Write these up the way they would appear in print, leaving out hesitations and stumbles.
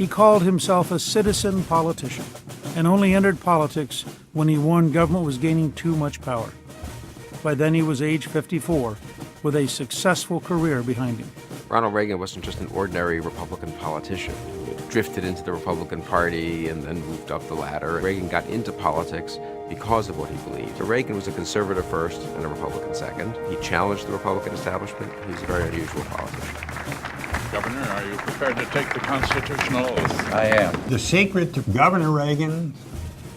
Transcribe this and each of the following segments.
He called himself a citizen politician and only entered politics when he warned government was gaining too much power. By then he was age 54, with a successful career behind him. Ronald Reagan wasn't just an ordinary Republican politician who drifted into the Republican Party and then moved up the ladder. Reagan got into politics because of what he believed. So Reagan was a conservative first and a Republican second. He challenged the Republican establishment. He's a very unusual politician. Governor, are you prepared to take the constitutional oath? I am. The secret to Governor Reagan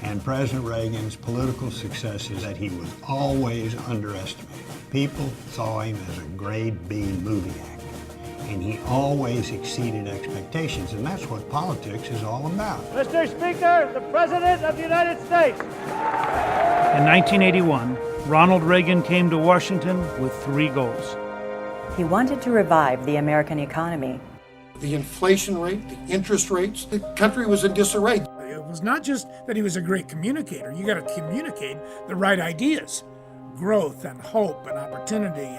and President Reagan's political success is that he was always underestimated. People saw him as a grade B movie actor, and he always exceeded expectations, and that's what politics is all about. Mr. Speaker, the President of the United States. In 1981, Ronald Reagan came to Washington with 3 goals. He wanted to revive the American economy. The inflation rate, the interest rates, the country was in disarray. It was not just that he was a great communicator. You got to communicate the right ideas, growth and hope and opportunity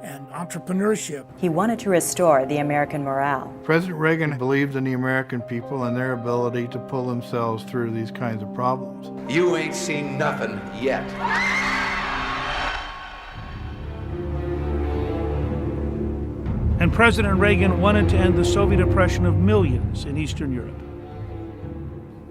and entrepreneurship. He wanted to restore the American morale. President Reagan believed in the American people and their ability to pull themselves through these kinds of problems. You ain't seen nothing yet. And President Reagan wanted to end the Soviet oppression of millions in Eastern Europe.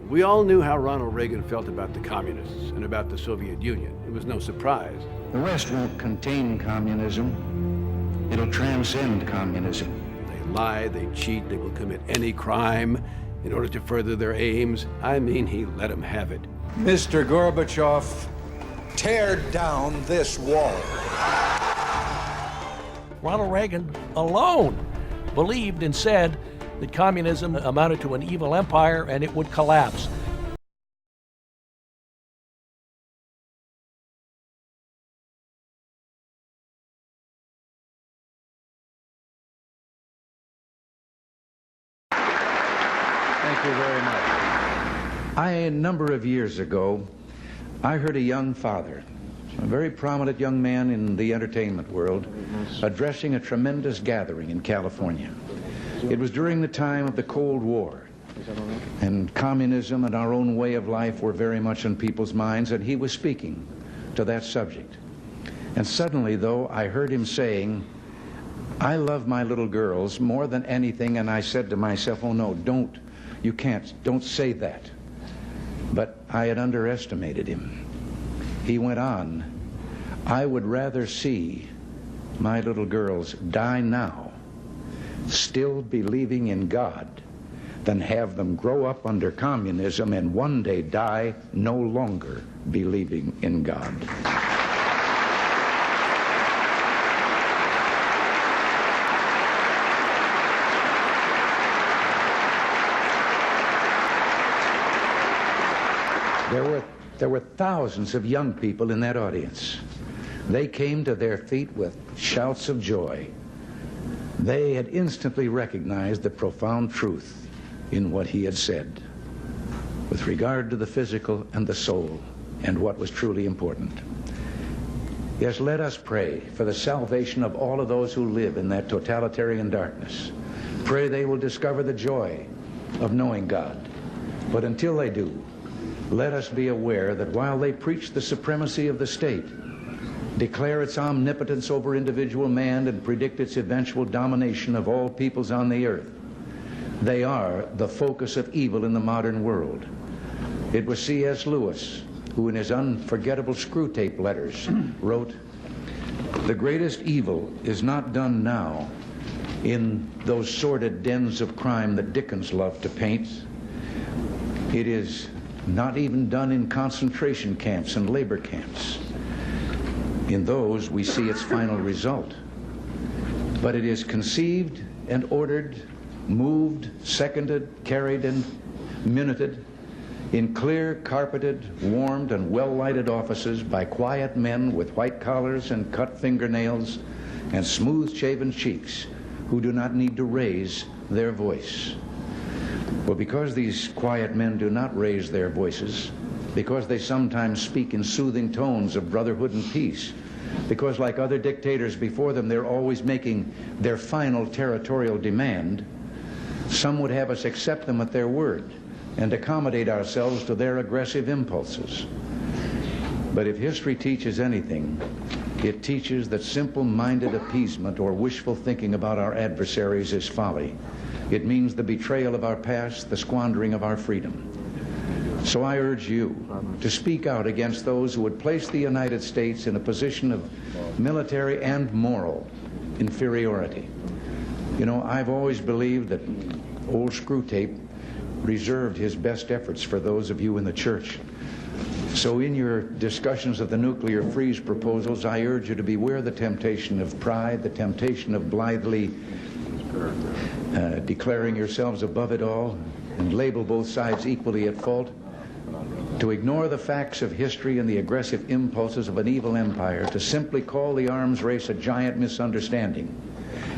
We all knew how Ronald Reagan felt about the communists and about the Soviet Union. It was no surprise. The West won't contain communism. It'll transcend communism. They lie, they cheat, they will commit any crime in order to further their aims. I mean, he let them have it. Mr. Gorbachev, tear down this wall. Ronald Reagan alone believed and said that communism amounted to an evil empire and it would collapse. Thank you very much. A number of years ago, I heard a young father, a very prominent young man in the entertainment world, addressing a tremendous gathering in California. It was during the time of the Cold War, and communism and our own way of life were very much on people's minds, and he was speaking to that subject. And suddenly, though, I heard him saying, "I love my little girls more than anything," and I said to myself, "Oh no, don't say that." But I had underestimated him. He went on, "I would rather see my little girls die now, still believing in God, than have them grow up under communism and one day die no longer believing in God." There were thousands of young people in that audience. They came to their feet with shouts of joy. They had instantly recognized the profound truth in what he had said with regard to the physical and the soul and what was truly important. Yes, let us pray for the salvation of all of those who live in that totalitarian darkness. Pray they will discover the joy of knowing God. But until they do, let us be aware that while they preach the supremacy of the state, declare its omnipotence over individual man, and predict its eventual domination of all peoples on the earth, they are the focus of evil in the modern world. It was C.S. Lewis who, in his unforgettable Screwtape letters, wrote, "The greatest evil is not done now in those sordid dens of crime that Dickens loved to paint. It is not even done in concentration camps and labor camps. In those we see its final result. But it is conceived and ordered, moved, seconded, carried, and minuted in clear, carpeted, warmed, and well-lighted offices by quiet men with white collars and cut fingernails and smooth-shaven cheeks who do not need to raise their voice." Well, because these quiet men do not raise their voices, because they sometimes speak in soothing tones of brotherhood and peace, because like other dictators before them, they're always making their final territorial demand, Some would have us accept them at their word and accommodate ourselves to their aggressive impulses. But if history teaches anything, it teaches that simple-minded appeasement or wishful thinking about our adversaries is folly. It means the betrayal of our past, the squandering of our freedom. So I urge you to speak out against those who would place the United States in a position of military and moral inferiority. You know, I've always believed that old Screwtape reserved his best efforts for those of you in the church. So in your discussions of the nuclear freeze proposals, I urge you to beware the temptation of pride, the temptation of blithely declaring yourselves above it all and label both sides equally at fault, to ignore the facts of history and the aggressive impulses of an evil empire, to simply call the arms race a giant misunderstanding,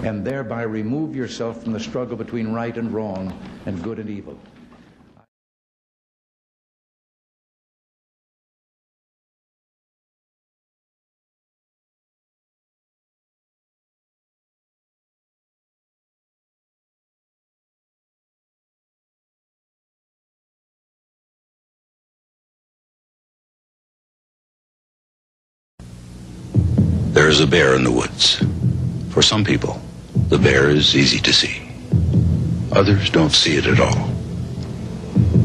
and thereby remove yourself from the struggle between right and wrong and good and evil. There is a bear in the woods. For some people, the bear is easy to see. Others don't see it at all.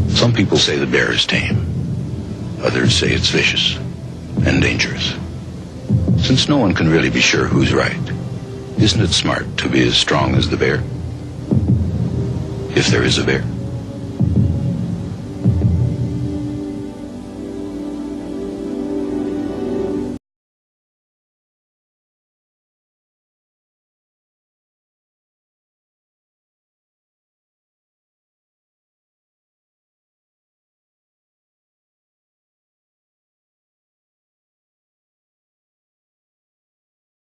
Some people say the bear is tame. Others say it's vicious and dangerous. Since no one can really be sure who's right, isn't it smart to be as strong as the bear? If there is a bear.